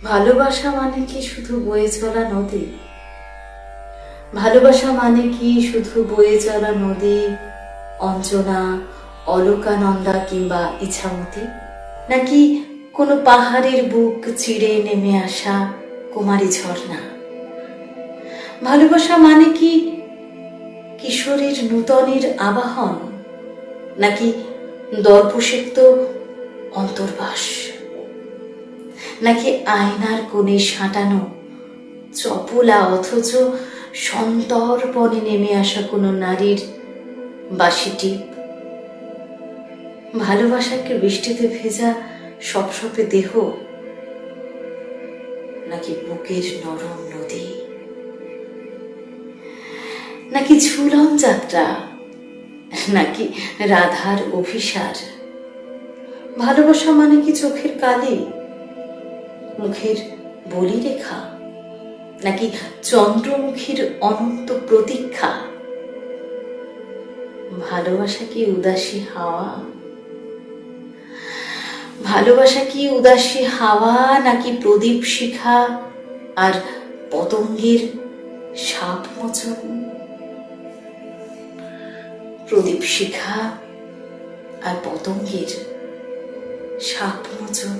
ভালোবাসা মানে কি শুধু বয়ে চলা নদী? ভালোবাসা মানে কি শুধু বয়ে চলা নদী, অঞ্জনা, অলকানন্দা কিংবা ইছামতি? নাকি কোনো পাহাড়ের বুক চিড়ে নেমে আসা কুমারী ঝর্ণা? ভালোবাসা মানে কি কিশোরীর নূতনের আবাহন, নাকি দর্পসিক্ত অন্তর্বাস, নাকি আয়নার কোণে সাঁটানো চপলা অথচ সন্তর্পণে নেমে আসা কোনো নারীর বাসিটি? ভালোবাসাকে বৃষ্টিতে ভেজা সপসপে দেহ, নাকি বুকের নরম নদী, নাকি ঝুলন যাত্রা, নাকি রাধার অভিসার? ভালোবাসা মানে কি চোখের কালি, মুখের বলি রেখা, নাকি চন্দ্রমুখীর অনন্ত প্রতীক্ষা? ভালোবাসা কি উদাসী হাওয়া? ভালোবাসা কি উদাসী হাওয়া, নাকি প্রদীপ শিখা আর পতঙ্গের সাপ মোচন? প্রদীপ শিখা আর পতঙ্গের সাপ মোচন।